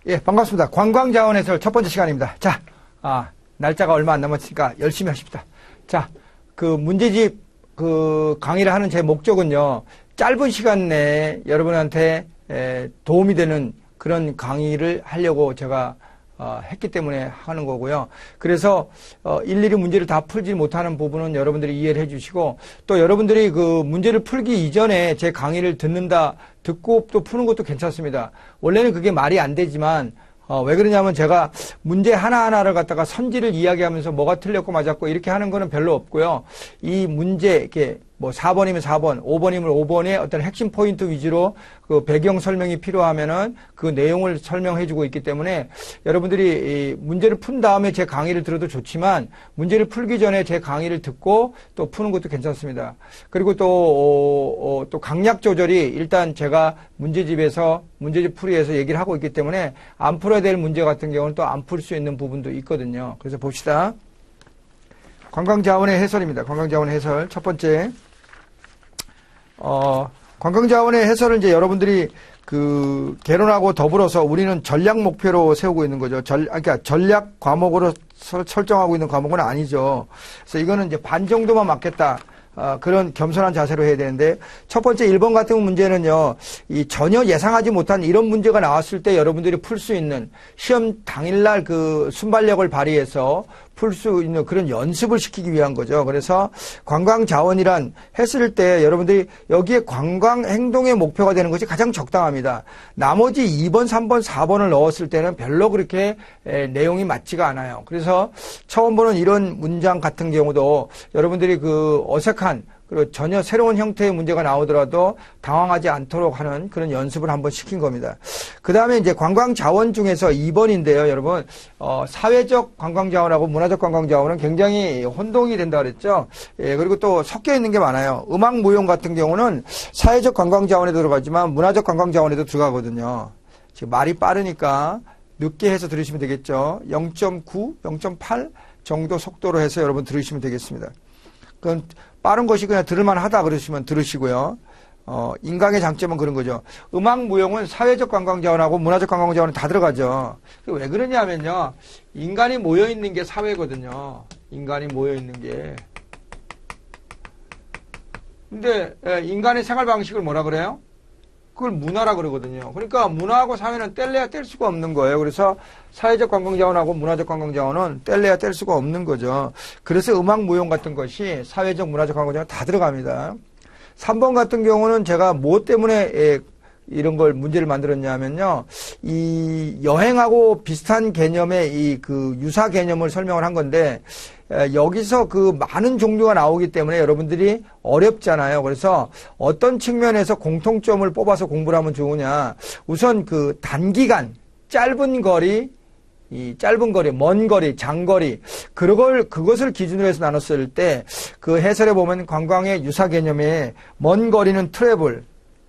예, 반갑습니다. 관광자원 해설 첫 번째 시간입니다. 자, 날짜가 얼마 안 남았으니까 열심히 하십시다. 자, 그 문제집 강의를 하는 제 목적은요, 짧은 시간 내에 여러분한테 도움이 되는 그런 강의를 하려고 제가 했기 때문에 하는 거고요. 그래서 일일이 문제를 다 풀지 못하는 부분은 여러분들이 이해를 해주시고, 또 여러분들이 그 문제를 풀기 이전에 제 강의를 듣고 또 푸는 것도 괜찮습니다. 원래는 그게 말이 안 되지만 왜 그러냐면 제가 문제 하나하나를 갖다가 선지를 이야기하면서 뭐가 틀렸고 맞았고 이렇게 하는 거는 별로 없고요. 이 문제 이렇게 뭐 4번이면 4번, 5번이면 5번의 어떤 핵심 포인트 위주로 그 배경 설명이 필요하면은 그 내용을 설명해 주고 있기 때문에 여러분들이 이 문제를 푼 다음에 제 강의를 들어도 좋지만 문제를 풀기 전에 제 강의를 듣고 또 푸는 것도 괜찮습니다. 그리고 또 강약 조절이 일단 제가 문제집 풀이에서 얘기를 하고 있기 때문에 안 풀어야 될 문제 같은 경우는 또 안 풀 수 있는 부분도 있거든요. 그래서 봅시다. 관광자원의 해설입니다. 관광자원의 해설. 첫 번째. 관광자원의 해설은 이제 여러분들이 그 개론하고 더불어서 우리는 전략 목표로 세우고 있는 거죠. 그러니까 전략 과목으로 설정하고 있는 과목은 아니죠. 그래서 이거는 이제 반 정도만 맞겠다. 그런 겸손한 자세로 해야 되는데, 첫 번째 1번 같은 문제는요, 전혀 예상하지 못한 이런 문제가 나왔을 때 여러분들이 풀 수 있는, 시험 당일날 그 순발력을 발휘해서 풀 수 있는 그런 연습을 시키기 위한 거죠. 그래서 관광자원이란 했을 때 여러분들이 여기에 관광 행동의 목표가 되는 것이 가장 적당합니다. 나머지 2번, 3번, 4번을 넣었을 때는 별로 그렇게 내용이 맞지가 않아요. 그래서 처음 보는 이런 문장 같은 경우도 여러분들이 그 어색한 그리고 전혀 새로운 형태의 문제가 나오더라도 당황하지 않도록 하는 그런 연습을 한번 시킨 겁니다. 그 다음에 이제 관광자원 중에서 2번인데요, 여러분. 사회적 관광자원하고 문화적 관광자원은 굉장히 혼동이 된다 그랬죠. 예, 그리고 또 섞여 있는 게 많아요. 음악 무용 같은 경우는 사회적 관광자원에도 들어가지만 문화적 관광자원에도 들어가거든요. 지금 말이 빠르니까 늦게 해서 들으시면 되겠죠. 0.9, 0.8 정도 속도로 해서 여러분 들으시면 되겠습니다. 그건 빠른 것이 그냥 들을만 하다 그러시면 들으시고요. 인강의 장점은 그런 거죠. 음악 무용은 사회적 관광자원하고 문화적 관광자원은 다 들어가죠. 왜 그러냐면요, 인간이 모여있는 게 사회거든요. 인간이 모여있는 게. 근데 인간의 생활 방식을 뭐라 그래요? 그걸 문화라 그러거든요. 그러니까 문화하고 사회는 뗄래야 뗄 수가 없는 거예요. 그래서 사회적 관광자원하고 문화적 관광자원은 뗄래야 뗄 수가 없는 거죠. 그래서 음악 무용 같은 것이 사회적 문화적 관광자원 다 들어갑니다. 3번 같은 경우는 제가 뭐 때문에 이런 걸 문제를 만들었냐면요, 이 여행하고 비슷한 개념의 이 그 유사 개념을 설명을 한 건데, 여기서 그 많은 종류가 나오기 때문에 여러분들이 어렵잖아요. 그래서 어떤 측면에서 공통점을 뽑아서 공부를 하면 좋으냐. 우선 그 단기간, 짧은 거리, 먼 거리, 장거리, 그것을 기준으로 해서 나눴을 때, 그 해설에 보면 관광의 유사 개념에 먼 거리는 트래블,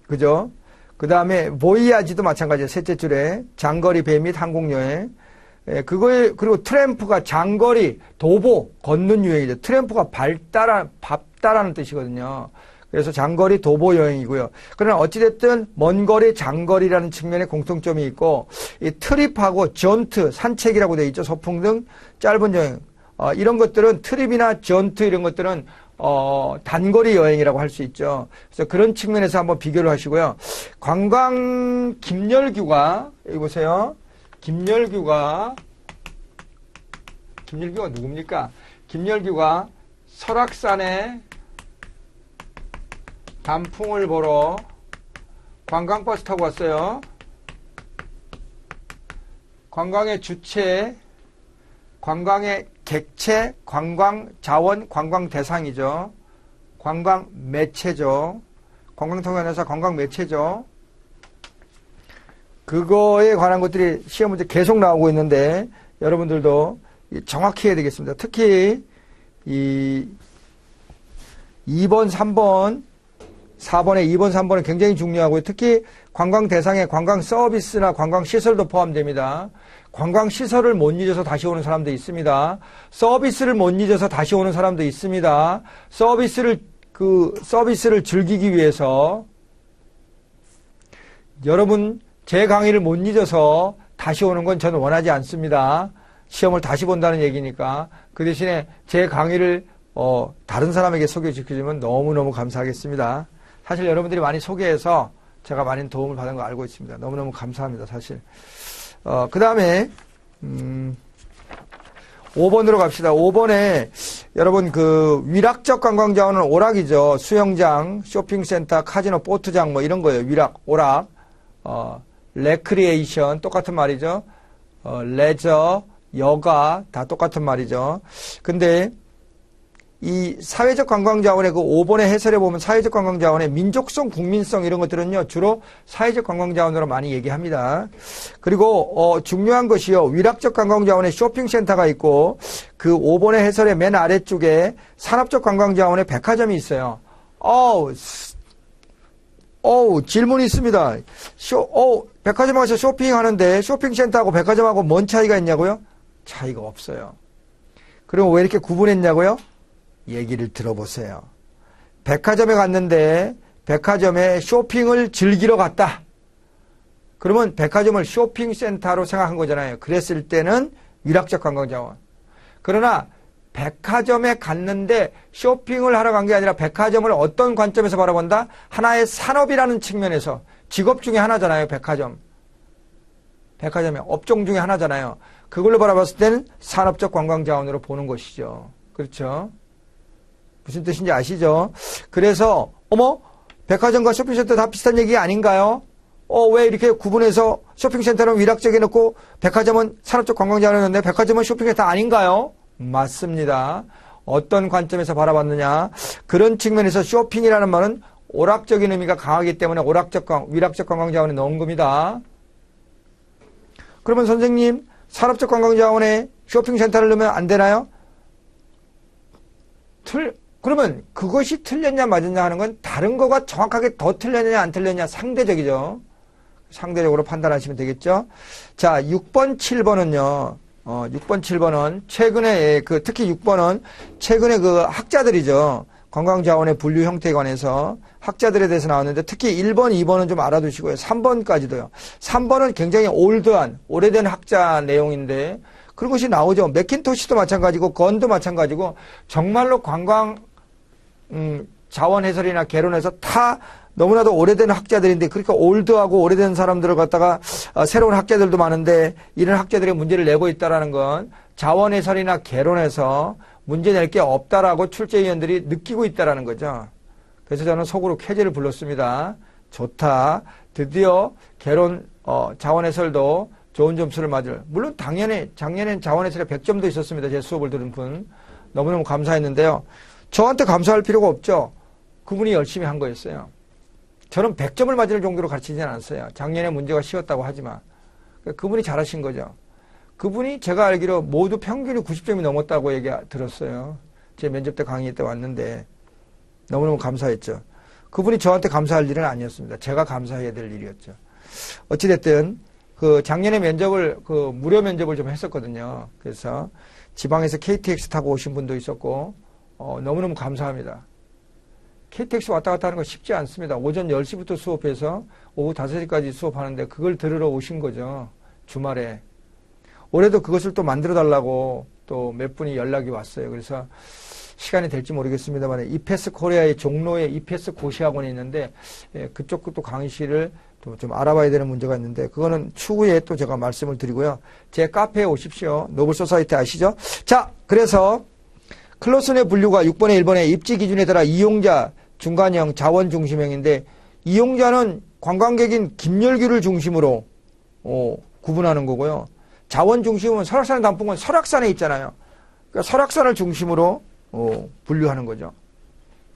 그죠? 그 다음에 보이아지도 마찬가지예요. 셋째 줄에 장거리 배 및 항공여행. 그리고 트램프가 장거리 도보 걷는 유행이죠. 트램프가 밟다라는 뜻이거든요. 그래서 장거리 도보 여행이고요. 그러나 어찌됐든 먼 거리, 장거리라는 측면에 공통점이 있고, 이 트립하고 전트, 산책이라고 되어 있죠. 소풍 등 짧은 여행. 이런 것들은 트립이나 전트 이런 것들은 단거리 여행이라고 할 수 있죠. 그래서 그런 측면에서 한번 비교를 하시고요. 관광 김열규가, 여기 보세요. 김열규가 누굽니까? 김열규가 설악산에 단풍을 보러 관광버스 타고 왔어요. 관광의 주체, 관광의 객체, 관광자원, 관광대상이죠. 관광 매체죠. 관광통연회사 관광 매체죠. 그거에 관한 것들이 시험 문제 계속 나오고 있는데 여러분들도 정확히 해야 되겠습니다. 특히 이 2번, 3번, 4번에 2번, 3번은 굉장히 중요하고요. 특히 관광 대상에 관광 서비스나 관광 시설도 포함됩니다. 관광 시설을 못 잊어서 다시 오는 사람도 있습니다. 서비스를 못 잊어서 다시 오는 사람도 있습니다. 서비스를 즐기기 위해서 여러분 제 강의를 못 잊어서 다시 오는 건 저는 원하지 않습니다. 시험을 다시 본다는 얘기니까. 그 대신에 제 강의를 다른 사람에게 소개시켜주면 너무너무 감사하겠습니다. 사실 여러분들이 많이 소개해서 제가 많은 도움을 받은 거 알고 있습니다. 너무너무 감사합니다, 사실. 그 다음에 5번으로 갑시다. 5번에 여러분 그 위락적 관광 자원은 오락이죠. 수영장, 쇼핑센터, 카지노, 보트장 뭐 이런 거예요. 위락, 오락, 레크리에이션 똑같은 말이죠. 레저, 여가 다 똑같은 말이죠. 근데 이 사회적 관광 자원의 그 5번의 해설에 보면 사회적 관광 자원의 민족성, 국민성 이런 것들은요 주로 사회적 관광 자원으로 많이 얘기합니다. 그리고 중요한 것이요 위락적 관광 자원의 쇼핑센터가 있고 그 5번의 해설의 맨 아래쪽에 산업적 관광 자원의 백화점이 있어요. 질문이 있습니다. 백화점 가서 쇼핑하는데 쇼핑센터하고 백화점하고 뭔 차이가 있냐고요? 차이가 없어요. 그럼 왜 이렇게 구분했냐고요? 얘기를 들어보세요. 백화점에 갔는데 백화점에 쇼핑을 즐기러 갔다. 그러면 백화점을 쇼핑센터로 생각한 거잖아요. 그랬을 때는 위락적 관광자원. 그러나 백화점에 갔는데 쇼핑을 하러 간 게 아니라 백화점을 어떤 관점에서 바라본다? 하나의 산업이라는 측면에서 직업 중에 하나잖아요. 백화점의 업종 중에 하나잖아요. 그걸로 바라봤을 때는 산업적 관광자원으로 보는 것이죠. 그렇죠? 무슨 뜻인지 아시죠? 그래서 백화점과 쇼핑센터 다 비슷한 얘기 아닌가요? 왜 이렇게 구분해서 쇼핑센터는 위락적에 놓고 백화점은 산업적 관광자원에 놓는데 백화점은 쇼핑센터 아닌가요? 맞습니다. 어떤 관점에서 바라봤느냐? 그런 측면에서 쇼핑이라는 말은 오락적인 의미가 강하기 때문에 위락적 관광자원에 넣은 겁니다. 그러면 선생님 산업적 관광자원에 쇼핑센터를 넣으면 안 되나요? 그러면 그것이 틀렸냐 맞았냐 하는 건 다른 거가 정확하게 더 틀렸냐 안 틀렸냐 상대적이죠. 상대적으로 판단하시면 되겠죠. 자, 6번, 7번은요. 6번, 7번은 최근에 특히 6번은 최근에 그 학자들이죠. 관광자원의 분류 형태에 관해서 학자들에 대해서 나왔는데 특히 1번, 2번은 좀 알아두시고요. 3번까지도요. 3번은 굉장히 오래된 학자 내용인데 그런 것이 나오죠. 맥킨토시도 마찬가지고 건도 마찬가지고 정말로 관광 자원 해설이나 개론 해서 다 너무나도 오래된 학자들인데 그러니까 올드하고 오래된 사람들을 갖다가 새로운 학자들도 많은데 이런 학자들의 문제를 내고 있다라는 건 자원 해설이나 개론에서 문제 낼 게 없다라고 출제위원들이 느끼고 있다라는 거죠. 그래서 저는 속으로 쾌재를 불렀습니다. 좋다. 드디어 개론 자원 해설도 좋은 점수를 맞을. 물론 작년엔 자원 해설에 100점도 있었습니다. 제 수업을 들은 분. 너무너무 감사했는데요. 저한테 감사할 필요가 없죠. 그분이 열심히 한 거였어요. 저는 100점을 맞을 정도로 가르치지는 않았어요. 작년에 문제가 쉬웠다고 하지만. 그분이 잘하신 거죠. 그분이 제가 알기로 모두 평균이 90점이 넘었다고 얘기 들었어요. 제 면접 때 강의 때 왔는데 너무너무 감사했죠. 그분이 저한테 감사할 일은 아니었습니다. 제가 감사해야 될 일이었죠. 어찌됐든 그 작년에 무료 면접을 좀 했었거든요. 그래서 지방에서 KTX 타고 오신 분도 있었고 너무너무 감사합니다. KTX 왔다 갔다 하는 거 쉽지 않습니다. 오전 10시부터 수업해서 오후 5시까지 수업하는데 그걸 들으러 오신 거죠. 주말에. 올해도 그것을 또 만들어 달라고 또 몇 분이 연락이 왔어요. 그래서 시간이 될지 모르겠습니다만 이패스 코리아의 종로에 이패스 고시학원이 있는데 그쪽도 강의실을 또 좀 알아봐야 되는 문제가 있는데 그거는 추후에 또 제가 말씀을 드리고요. 제 카페에 오십시오. 노블소사이티 아시죠? 자, 그래서 클로슨의 분류가 6번에 1번에 입지 기준에 따라 이용자, 중간형, 자원 중심형인데 이용자는 관광객인 김열규를 중심으로 구분하는 거고요. 자원 중심은 설악산의 단풍은 설악산에 있잖아요. 그러니까 설악산을 중심으로 분류하는 거죠.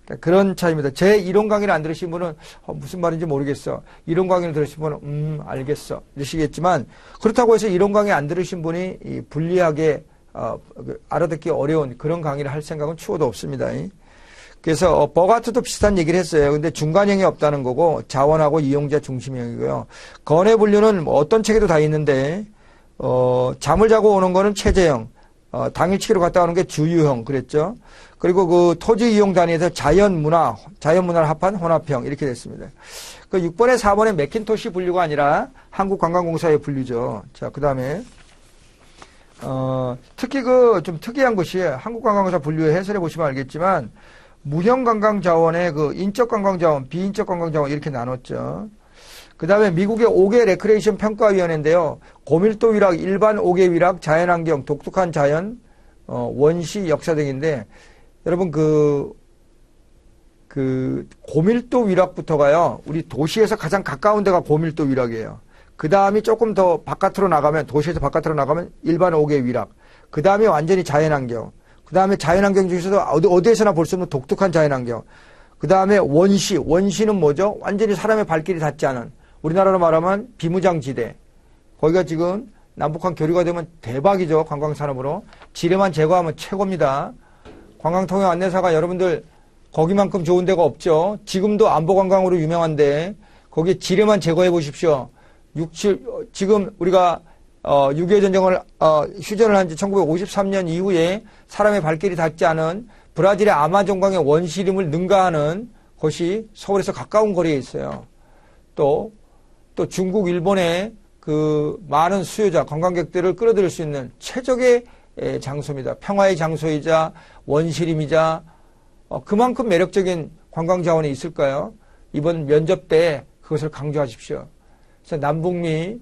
그러니까 그런 차이입니다. 제 이론 강의를 안 들으신 분은 무슨 말인지 모르겠어. 이론 강의를 들으신 분은 알겠어 이러시겠지만 그렇다고 해서 이론 강의 안 들으신 분이 불리하게 알아듣기 어려운 그런 강의를 할 생각은 추호도 없습니다. 그래서 버가트도 비슷한 얘기를 했어요. 근데 중간형이 없다는 거고 자원하고 이용자 중심형이고요. 건의 분류는 어떤 책에도 다 있는데 잠을 자고 오는 거는 체제형, 당일치기로 갔다 오는 게 주유형 그랬죠. 그리고 그 토지 이용 단위에서 자연문화를 합한 혼합형 이렇게 됐습니다. 그 6번에 4번에 맥킨토시 분류가 아니라 한국관광공사의 분류죠. 자, 그 다음에 특히 그 좀 특이한 것이 한국관광공사 분류에 해설해 보시면 알겠지만 무형관광자원의 그 인적관광자원, 비인적관광자원 이렇게 나눴죠. 그 다음에 미국의 5개 레크레이션 평가위원회인데요. 고밀도 위락, 일반 5개 위락, 자연환경, 독특한 자연, 원시, 역사 등인데 여러분 그 고밀도 위락부터가요. 우리 도시에서 가장 가까운 데가 고밀도 위락이에요. 그 다음이 조금 더 바깥으로 나가면 도시에서 바깥으로 나가면 일반 5개 위락. 그 다음에 완전히 자연환경. 그 다음에 자연환경 중에서도 어디에서나 볼 수 없는 독특한 자연환경. 그 다음에 원시. 원시는 뭐죠? 완전히 사람의 발길이 닿지 않은. 우리나라로 말하면 비무장지대. 거기가 지금 남북한 교류가 되면 대박이죠. 관광산업으로. 지뢰만 제거하면 최고입니다. 관광통역 안내사가 여러분들 거기만큼 좋은 데가 없죠. 지금도 안보관광으로 유명한데 거기에 지뢰만 제거해 보십시오. 지금 우리가 6.25 전쟁을 휴전을 한 지 1953년 이후에 사람의 발길이 닿지 않은 브라질의 아마존강의 원시림을 능가하는 곳이 서울에서 가까운 거리에 있어요. 또 중국, 일본의 그 많은 수요자, 관광객들을 끌어들일 수 있는 최적의 장소입니다. 평화의 장소이자 원시림이자 그만큼 매력적인 관광 자원이 있을까요? 이번 면접 때 그것을 강조하십시오. 그래서 남북미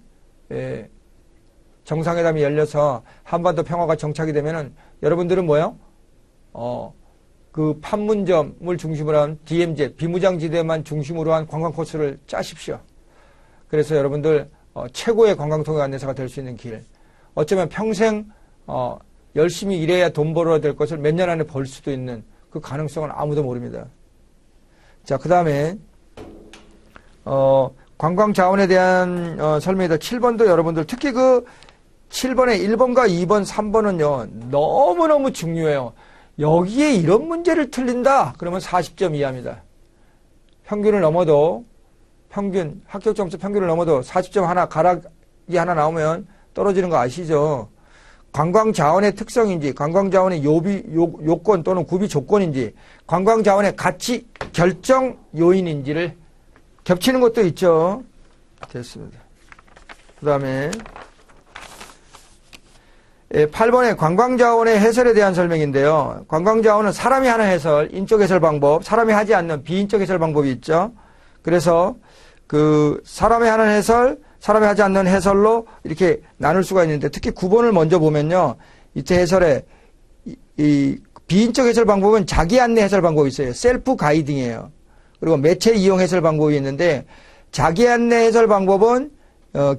정상회담이 열려서 한반도 평화가 정착이 되면은 여러분들은 뭐요? 그 판문점을 중심으로 한 DMZ, 비무장지대만 중심으로 한 관광 코스를 짜십시오. 그래서 여러분들 최고의 관광통역 안내사가 될 수 있는 길. 어쩌면 평생 열심히 일해야 돈 벌어야 될 것을 몇 년 안에 벌 수도 있는 그 가능성은 아무도 모릅니다. 자, 그 다음에 관광 자원에 대한 설명이다. 7번도 여러분들 특히 그 7번에 1번과 2번, 3번은요. 너무너무 중요해요. 여기에 이런 문제를 틀린다. 그러면 40점 이하입니다. 평균을 넘어도 합격 점수 평균을 넘어도 40점 하나 가락이 하나 나오면 떨어지는 거 아시죠? 관광 자원의 특성인지, 관광 자원의 요건 또는 구비 조건인지, 관광 자원의 가치 결정 요인인지를 겹치는 것도 있죠. 됐습니다. 그 다음에 8번에 관광자원의 해설에 대한 설명인데요. 관광자원은 사람이 하는 해설, 인적 해설 방법, 사람이 하지 않는 비인적 해설 방법이 있죠. 그래서 그 사람이 하는 해설, 사람이 하지 않는 해설로 이렇게 나눌 수가 있는데 특히 9번을 먼저 보면요. 이때 해설에 이 비인적 해설 방법은 자기 안내 해설 방법이 있어요. 셀프 가이딩이에요. 그리고 매체 이용 해설 방법이 있는데 자기 안내 해설 방법은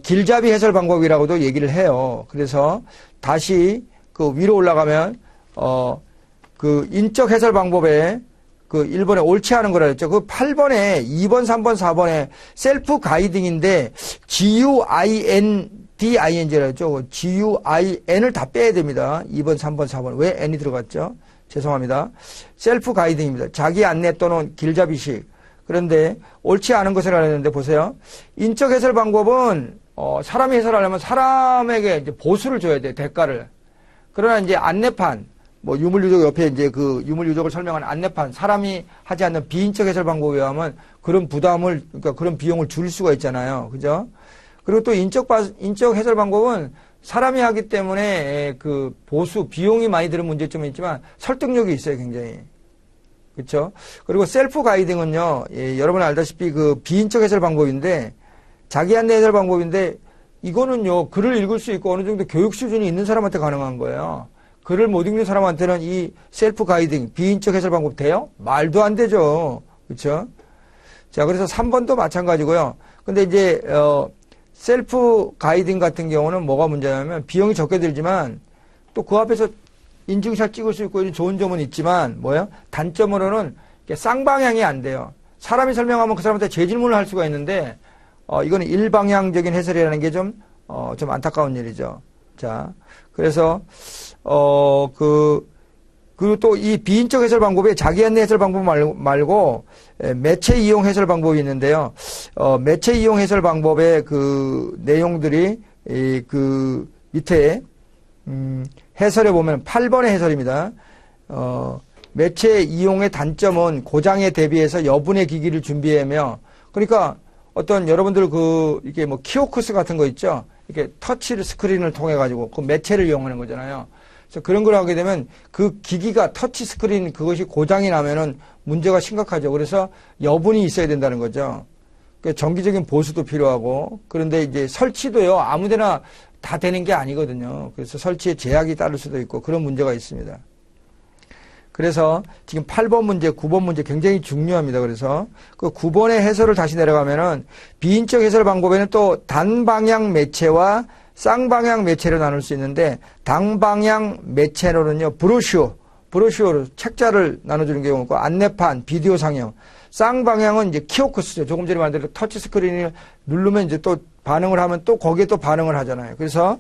길잡이 해설 방법이라고도 얘기를 해요. 그래서 다시 그 위로 올라가면 그 인적 해설 방법에 그 1번에 옳지 않은 거라 했죠. 그 8번에 2번, 3번, 4번에 셀프 가이딩인데 GUINDING라 했죠. GUIN을 다 빼야 됩니다. 2번, 3번, 4번. 왜 N이 들어갔죠? 죄송합니다. 셀프 가이딩입니다. 자기 안내 또는 길잡이식. 그런데 옳지 않은 것을 알았는데 보세요. 인적 해설 방법은 사람이 해설하려면 사람에게 이제 보수를 줘야 돼, 대가를. 그러나 이제 안내판, 뭐 유물유적 옆에 이제 그 유물유적을 설명하는 안내판, 사람이 하지 않는 비인적 해설 방법에 의하면 그런 부담을, 그러니까 그런 비용을 줄 수가 있잖아요. 그죠? 그리고 또 인적 해설 방법은 사람이 하기 때문에 그 보수, 비용이 많이 드는 문제점이 있지만 설득력이 있어요, 굉장히. 그렇죠? 그리고 셀프 가이딩은요, 여러분 알다시피 그 비인적 해설 방법인데, 자기 안내 해설 방법인데, 이거는요, 글을 읽을 수 있고 어느 정도 교육 수준이 있는 사람한테 가능한 거예요. 글을 못 읽는 사람한테는 이 셀프 가이딩, 비인적 해설 방법 돼요? 말도 안 되죠. 그렇죠? 자, 그래서 3번도 마찬가지고요. 근데 이제, 셀프 가이딩 같은 경우는 뭐가 문제냐면 비용이 적게 들지만 또 그 앞에서 인증샷 찍을 수 있고 이런 좋은 점은 있지만 뭐예요? 단점으로는 쌍방향이 안 돼요. 사람이 설명하면 그 사람한테 재질문을 할 수가 있는데 이거는 일방향적인 해설이라는 게 좀 안타까운 일이죠. 자, 그래서 그리고 또 이 비인적 해설 방법에 자기 안내 해설 방법 말고 매체 이용 해설 방법이 있는데요. 매체 이용 해설 방법의 그 내용들이 그 밑에 해설에 보면 8번의 해설입니다. 매체 이용의 단점은 고장에 대비해서 여분의 기기를 준비하며, 그러니까 어떤 여러분들 이게 뭐 키오크스 같은 거 있죠? 이렇게 터치 스크린을 통해 가지고 그 매체를 이용하는 거잖아요. 그래서 그런 걸 하게 되면 그 기기가 터치 스크린 그것이 고장이 나면은 문제가 심각하죠. 그래서 여분이 있어야 된다는 거죠. 그러니까 정기적인 보수도 필요하고, 그런데 이제 설치도요, 아무데나 다 되는 게 아니거든요. 그래서 설치에 제약이 따를 수도 있고 그런 문제가 있습니다. 그래서 지금 8번 문제, 9번 문제 굉장히 중요합니다. 그래서 그 9번의 해설을 다시 내려가면은 비인적 해설 방법에는 또 단방향 매체와 쌍방향 매체로 나눌 수 있는데, 단방향 매체로는요, 브로슈어로 책자를 나눠주는 경우가 있고, 안내판, 비디오 상영. 쌍방향은 이제 키오크스죠. 조금 전에 말한 대로 터치 스크린을 누르면 이제 또 반응을 하면 또 거기에 또 반응을 하잖아요. 그래서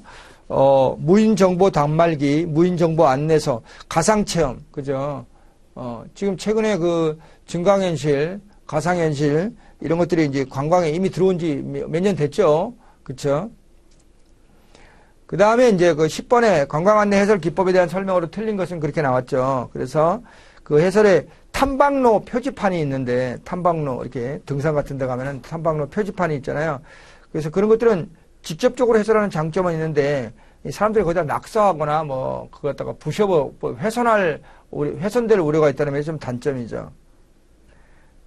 무인 정보 단말기, 무인 정보 안내서, 가상체험, 그죠? 지금 최근에 그 증강현실, 가상현실, 이런 것들이 이제 관광에 이미 들어온 지 몇 년 됐죠? 그쵸? 그 다음에 이제 그 10번에 관광 안내 해설 기법에 대한 설명으로 틀린 것은 그렇게 나왔죠. 그래서 그 해설에 탐방로 표지판이 있는데, 탐방로, 이렇게 등산 같은 데 가면은 탐방로 표지판이 있잖아요. 그래서 그런 것들은 직접적으로 해설하는 장점은 있는데, 사람들이 거기다 낙서하거나 뭐 그거 갖다가 훼손될 우려가 있다는 게 좀 단점이죠.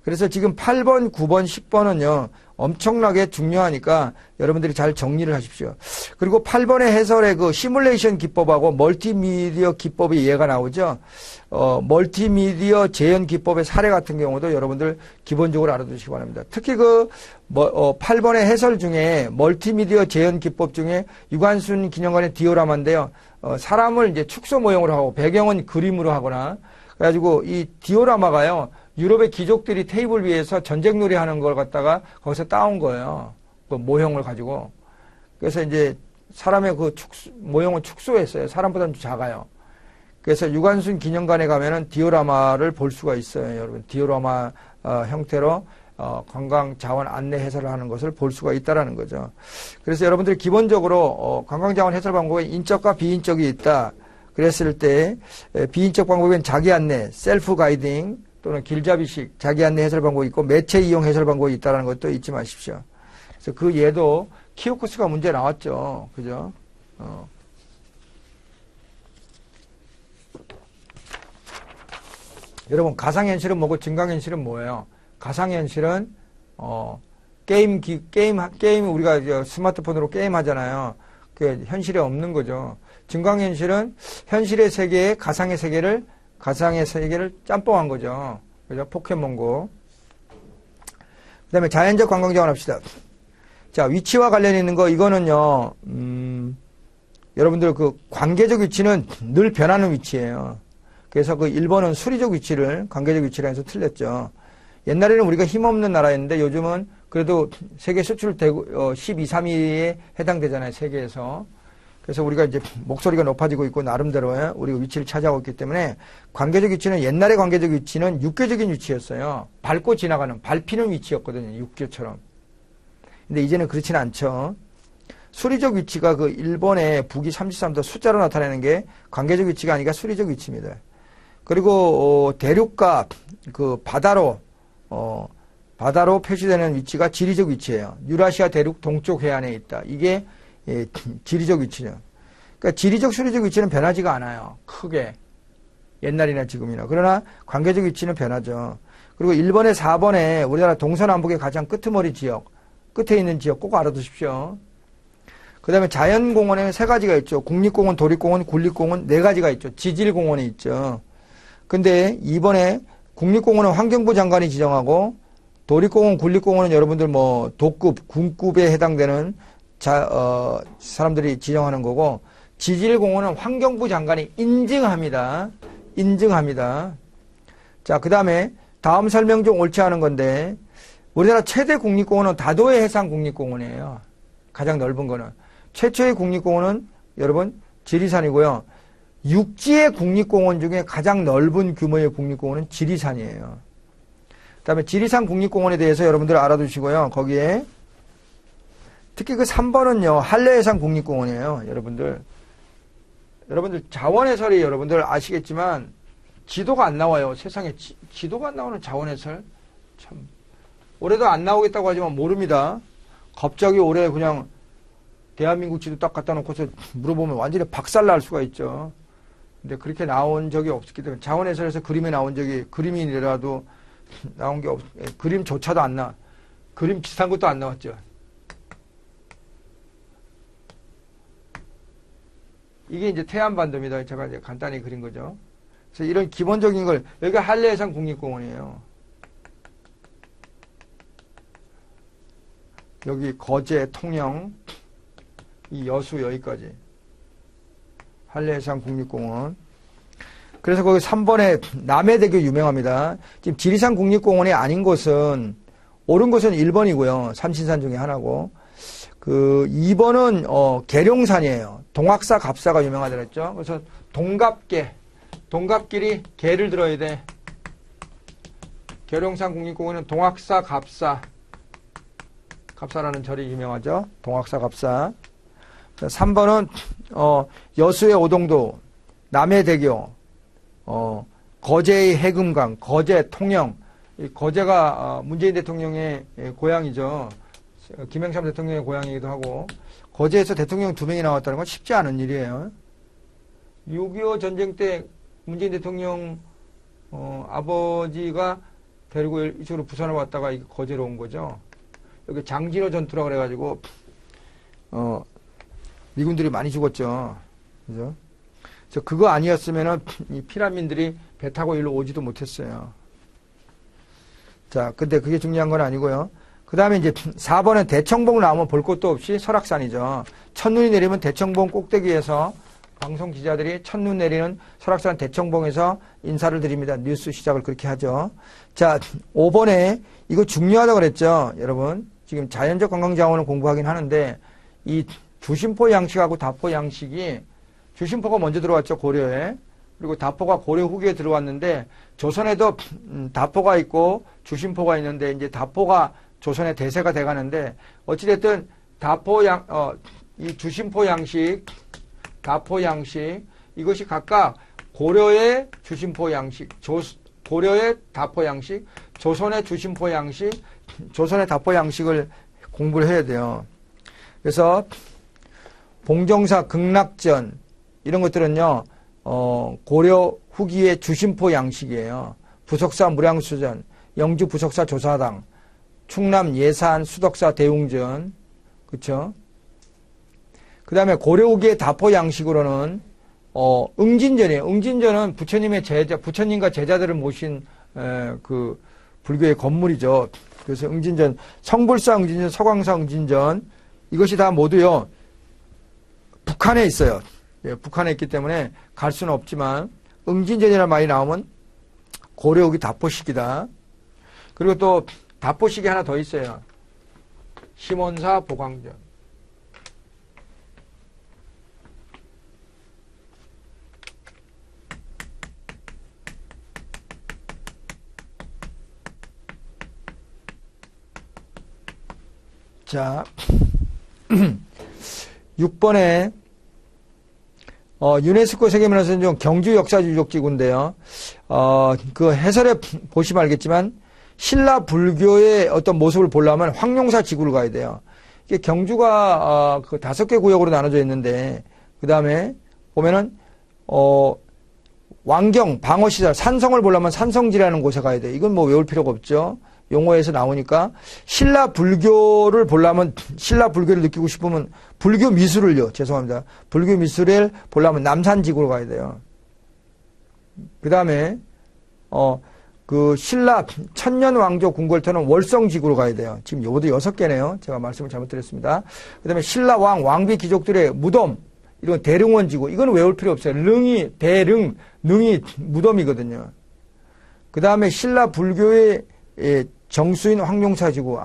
그래서 지금 8번, 9번, 10번은요 엄청나게 중요하니까 여러분들이 잘 정리를 하십시오. 그리고 8번의 해설의 그 시뮬레이션 기법하고 멀티미디어 기법이 이해가 나오죠. 멀티미디어 재현 기법의 사례 같은 경우도 여러분들 기본적으로 알아두시기 바랍니다. 특히 8번의 해설 중에 멀티미디어 재현 기법 중에 유관순 기념관의 디오라마인데요. 사람을 이제 축소 모형으로 하고 배경은 그림으로 하거나, 그래가지고 이 디오라마가요, 유럽의 귀족들이 테이블 위에서 전쟁놀이 하는 걸 갖다가 거기서 따온 거예요. 그 모형을 가지고. 그래서 이제 사람의 그 모형을 축소했어요. 사람보다는 좀 작아요. 그래서 유관순 기념관에 가면은 디오라마를 볼 수가 있어요. 여러분, 디오라마 형태로 관광 자원 안내 해설을 하는 것을 볼 수가 있다라는 거죠. 그래서 여러분들이 기본적으로 관광 자원 해설 방법에 인적과 비인적이 있다. 그랬을 때 비인적 방법엔 자기 안내, 셀프 가이딩 또는 길잡이식 자기 안내 해설 방법이 있고, 매체 이용 해설 방법이 있다는 것도 잊지 마십시오. 그래서 그 예도 키오크스가 문제 나왔죠. 그죠? 여러분, 가상현실은 뭐고 증강현실은 뭐예요? 가상현실은 게임 우리가 스마트폰으로 게임 하잖아요. 그 현실에 없는 거죠. 증강현실은 현실의 세계에 가상의 세계를 짬뽕한 거죠. 그죠? 포켓몬고. 그 다음에 자연적 관광자원 합시다. 자, 위치와 관련 있는 거, 이거는요, 여러분들 그 관계적 위치는 늘 변하는 위치예요. 그래서 그 1번은 수리적 위치를 관계적 위치라 해서 틀렸죠. 옛날에는 우리가 힘없는 나라였는데 요즘은 그래도 세계 수출 12, 3위에 해당되잖아요. 세계에서. 그래서 우리가 이제 목소리가 높아지고 있고 나름대로의 우리가 위치를 차지하고 있기 때문에 관계적 위치는, 옛날의 관계적 위치는 육교적인 위치였어요. 밟고 지나가는, 밟히는 위치였거든요. 육교처럼. 근데 이제는 그렇지는 않죠. 수리적 위치가 그 일본의 북위 33도 숫자로 나타내는 게 관계적 위치가 아니라 수리적 위치입니다. 그리고 대륙과 그 바다로 표시되는 위치가 지리적 위치예요. 유라시아 대륙 동쪽 해안에 있다. 이게 지리적 위치죠. 그러니까 지리적, 수리적 위치는 변하지가 않아요. 크게. 옛날이나 지금이나. 그러나 관계적 위치는 변하죠. 그리고 1번에 4번에 우리나라 동서남북의 가장 끄트머리 지역, 끝에 있는 지역 꼭 알아두십시오. 그 다음에 자연공원에는 3가지가 있죠. 국립공원, 도립공원, 군립공원 4가지가 있죠. 지질공원이 있죠. 근데 이번에 국립공원은 환경부 장관이 지정하고, 도립공원, 군립공원은 여러분들 뭐 도급, 군급에 해당되는 사람들이 지정하는 거고, 지질공원은 환경부 장관이 인증합니다. 자, 그 다음에 다음 설명 중 옳지 않은 건데, 우리나라 최대 국립공원은 다도해 해상 국립공원이에요. 가장 넓은 거는. 최초의 국립공원은 여러분 지리산이고요. 육지의 국립공원 중에 가장 넓은 규모의 국립공원은 지리산이에요. 그 다음에 지리산 국립공원에 대해서 여러분들 알아두시고요. 거기에 특히 그 3번은요. 한려해상 국립공원이에요. 여러분들. 여러분들 자원해설이 여러분들 아시겠지만 지도가 안 나와요. 세상에 지도가 안 나오는 자원해설 참 올해도 안 나오겠다고 하지만 모릅니다. 갑자기 올해 그냥 대한민국 지도 딱 갖다 놓고서 물어보면 완전히 박살날 수가 있죠. 근데 그렇게 나온 적이 없었기 때문에 자원해설에서 그림에 나온 적이 그림이라도 나온 게 그림조차도 안 나. 그림 비슷한 것도 안 나왔죠. 이게 이제 태안반도입니다. 제가 이제 간단히 그린 거죠. 그래서 이런 기본적인 걸, 여기가 한라해상 국립공원이에요. 여기 거제, 통영, 이 여수 여기까지. 한라해상 국립공원. 그래서 거기 3번에 남해대교 유명합니다. 지금 지리산 국립공원이 아닌 곳은, 옳은 곳은 1번이고요. 삼신산 중에 하나고. 2번은, 계룡산이에요. 동학사, 갑사가 유명하다 그랬죠. 그래서 동갑길이 개를 들어야 돼. 계룡산 국립공원은 동학사, 갑사라는 절이 유명하죠. 동학사, 갑사. 3번은, 여수의 오동도, 남해대교, 거제의 해금강, 거제, 통영. 이 거제가 문재인 대통령의 고향이죠. 김영삼 대통령의 고향이기도 하고, 거제에서 대통령 2명이 나왔다는 건 쉽지 않은 일이에요. 6.25 전쟁 때 문재인 대통령 아버지가 데리고 이쪽으로 부산을 왔다가 거제로 온 거죠. 여기 장진호 전투라고 그래가지고 미군들이 많이 죽었죠. 그죠? 그래서 그거 아니었으면은 이 피난민들이 배 타고 일로 오지도 못했어요. 자, 근데 그게 중요한 건 아니고요. 그 다음에 이제 4번은 대청봉 나오면 볼 것도 없이 설악산이죠. 첫눈이 내리면 대청봉 꼭대기에서 방송 기자들이 첫눈 내리는 설악산 대청봉에서 인사를 드립니다. 뉴스 시작을 그렇게 하죠. 자, 5번에 이거 중요하다고 그랬죠. 여러분. 지금 자연적 관광자원을 공부하긴 하는데 이 주심포 양식하고 다포 양식이 주심포가 먼저 들어왔죠. 고려에. 그리고 다포가 고려 후기에 들어왔는데 조선에도 다포가 있고 주심포가 있는데 이제 다포가 조선의 대세가 돼가는데 어찌됐든 이 주심포 양식, 다포 양식 이것이 각각 고려의 주심포 양식, 고려의 다포 양식, 조선의 주심포 양식, 조선의 다포 양식을 공부를 해야 돼요. 그래서 봉정사 극락전 이런 것들은요 고려 후기의 주심포 양식이에요. 부석사 무량수전, 영주 부석사 조사당, 충남 예산 수덕사 대웅전, 그쵸? 그 다음에 고려 후기의 다포 양식으로는 응진전이에요. 응진전은 부처님과 제자들을 모신 그 불교의 건물이죠. 그래서 응진전, 성불사 응진전, 서광사 응진전 이것이 다 모두요 북한에 있어요. 예, 북한에 있기 때문에 갈 수는 없지만 응진전이라는 말이 나오면 고려 후기 다포식이다. 그리고 또 다포식이 하나 더 있어요. 심원사 보광전. 자, 6번에 유네스코 세계문화선정 경주 역사유적지구인데요. 그 해설에 보시면 알겠지만 신라 불교의 어떤 모습을 보려면 황룡사 지구를 가야 돼요. 이게 경주가 그 5개 구역으로 나눠져 있는데 그 다음에 보면은 왕경 방어시설 산성을 보려면 산성지라는 곳에 가야 돼요. 이건 뭐 외울 필요가 없죠. 용어에서 나오니까 신라 불교를 보려면 신라 불교를 느끼고 싶으면 불교 미술을요. 죄송합니다. 불교 미술을 보려면 남산지구로 가야 돼요. 그 다음에 그 신라 천년 왕조 궁궐터는 월성지구로 가야 돼요. 지금 요것도 6개네요. 제가 말씀을 잘못 드렸습니다. 그 다음에 신라 왕비 귀족들의 무덤 이런 대릉원지구 이거는 외울 필요 없어요. 능이 무덤이거든요. 그 다음에 신라 불교의 정수인 황룡사지구.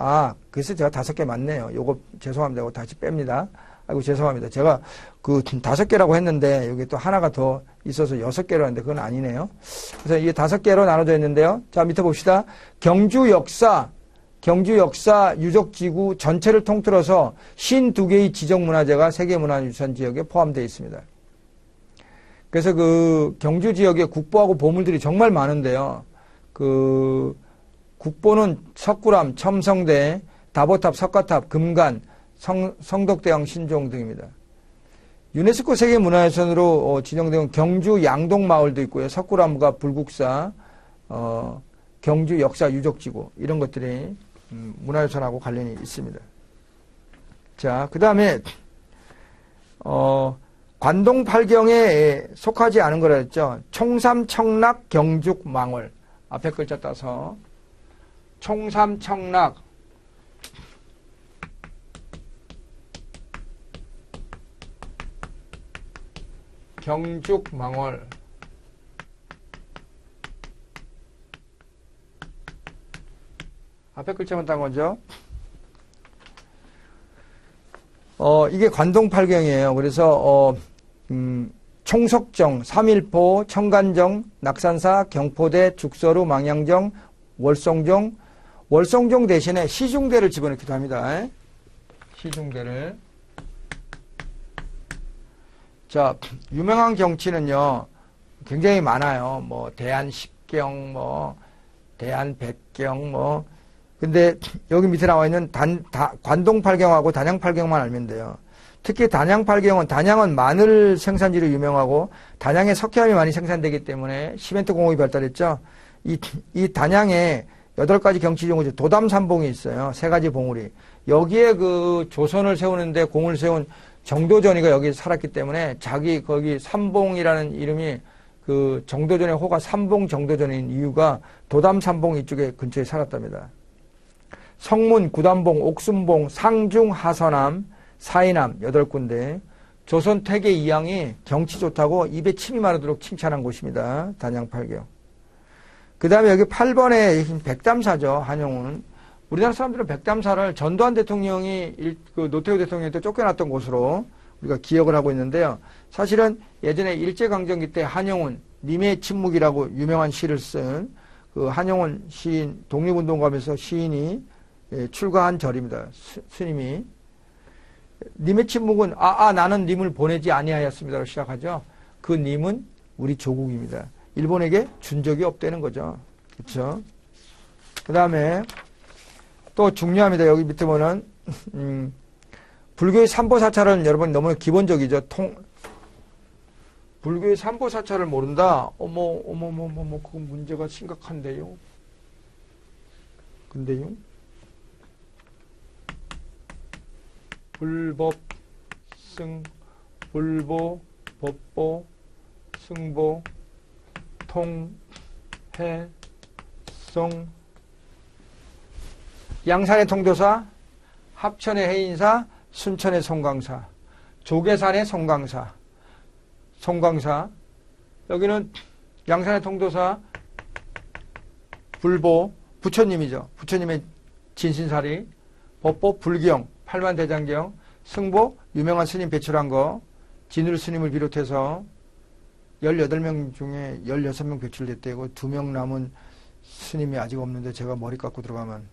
그래서 제가 5개 맞네요. 요거 죄송합니다. 이거 다시 뺍니다. 아이고 죄송합니다. 제가 그 5개라고 했는데 여기 또 하나가 더 있어서 6개로 했는데 그건 아니네요. 그래서 이게 5개로 나눠져 있는데요. 자, 밑에 봅시다. 경주 역사 유적지구 전체를 통틀어서 52개의 지정문화재가 세계문화유산 지역에 포함되어 있습니다. 그래서 그 경주 지역에 국보하고 보물들이 정말 많은데요. 그 국보는 석굴암, 첨성대, 다보탑, 석가탑, 금간, 성덕대왕 신종 등입니다. 유네스코 세계문화유산으로 지정된 경주 양동마을도 있고요. 석굴암과 불국사, 경주 역사 유적지구 이런 것들이 문화유산하고 관련이 있습니다. 자, 그 다음에 관동팔경에 속하지 않은 거라 했죠. 총삼, 청락, 경죽, 망월. 앞에 글자 따서 총삼, 청락, 경죽, 망월. 앞에 글자만 딴 거죠. 이게 관동팔경이에요. 그래서 총석정, 삼일포, 청간정, 낙산사, 경포대, 죽서루, 망향정, 월송정, 월송정 대신에 시중대를 집어넣기도 합니다. 시중대를. 자, 유명한 경치는요, 굉장히 많아요. 뭐, 대한십경, 뭐, 대한백경, 근데 여기 밑에 나와 있는 관동팔경하고 단양팔경만 알면 돼요. 특히 단양은 마늘 생산지로 유명하고 단양에 석회암이 많이 생산되기 때문에 시멘트 공업이 발달했죠. 이 단양에 8가지 경치 중에 도담산봉이 있어요. 3가지 봉우리. 여기에 그 조선을 세우는데 공을 세운 정도전이가 여기 살았기 때문에 자기 거기 삼봉이라는 이름이 그 정도전의 호가 삼봉 정도전인 이유가 도담산봉 이쪽에 근처에 살았답니다. 성문, 구담봉, 옥순봉, 상중, 하서남, 사이남 8군데. 조선 태계 이황이 경치 좋다고 입에 침이 마르도록 칭찬한 곳입니다. 단양팔경. 그 다음에 여기 8번에 백담사죠. 한용운. 우리나라 사람들은 백담사를 전두환 대통령이 그 노태우 대통령한테 쫓겨났던 곳으로 우리가 기억을 하고 있는데요. 사실은 예전에 일제강점기 때 한용운 님의 침묵이라고 유명한 시를 쓴 그 한용운 시인, 독립운동가면서 시인이 출가한 절입니다. 스님이. 님의 침묵은 나는 님을 보내지 아니하였습니다로 시작하죠. 그 님은 우리 조국입니다. 일본에게 준 적이 없다는 거죠. 그렇죠? 그 다음에 또 중요합니다. 여기 밑에 보면 불교의 삼보사찰은 여러분 너무 기본적이죠. 불교의 삼보사찰을 모른다? 어머, 그건 문제가 심각한데요. 근데요? 불법, 불보, 법보, 승보, 해, 양산의 통도사, 합천의 해인사, 순천의 송광사, 조계산의 송광사, 여기는 양산의 통도사, 불보, 부처님이죠. 부처님의 진신사리, 법보, 불경, 팔만대장경, 승보, 유명한 스님 배출한 거, 진울 스님을 비롯해서 18명 중에 16명 배출됐대고 2명 남은 스님이 아직 없는데 제가 머리 깎고 들어가면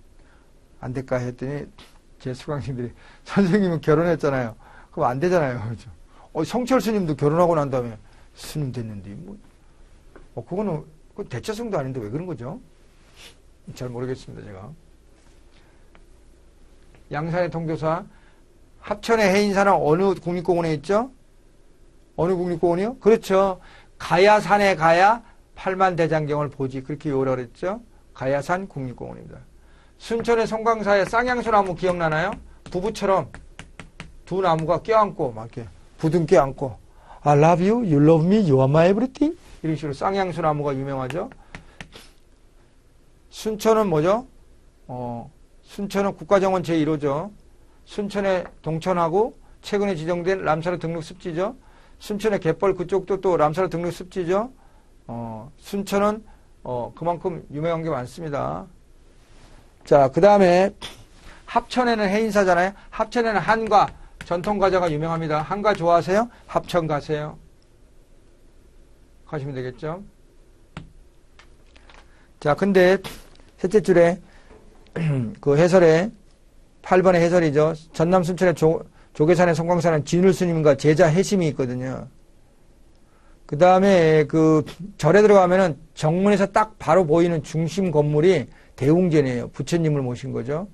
안 될까 했더니 제 수강생들이 선생님은 결혼했잖아요. 그럼 안 되잖아요. 그렇죠? 성철 스님도 결혼하고 난 다음에 스님 됐는데 그거는 대체성도 아닌데 왜 그런 거죠? 잘 모르겠습니다. 제가. 양산의 통도사, 합천의 해인사는 어느 국립공원에 있죠? 어느 국립공원이요? 그렇죠. 가야산에 가야 팔만대장경을 보지. 그렇게 요라 그랬죠? 가야산 국립공원입니다. 순천의 송광사에 쌍향수나무 기억나나요? 부부처럼 두 나무가 껴안고 막 이렇게 부둥 껴안고 I love you, you love me, you are my everything 이런 식으로 쌍향수나무가 유명하죠. 순천은 뭐죠? 순천은 국가정원 제1호죠. 순천의 동천하고 최근에 지정된 람사르 등록 습지죠. 순천의 갯벌 그쪽도 또 람사르 등록 습지죠. 순천은 그만큼 유명한 게 많습니다. 자, 그 다음에 합천에는 해인사잖아요. 합천에는 한과 전통과자가 유명합니다. 한과 좋아하세요? 합천 가세요. 가시면 되겠죠. 자, 근데 셋째 줄에 그 해설에 8번의 해설이죠. 전남 순천의 조계산의 송광사는 진울 스님과 제자 해심이 있거든요. 그 다음에 그 절에 들어가면은 정문에서 딱 바로 보이는 중심 건물이 대웅전이에요. 부처님을 모신 거죠.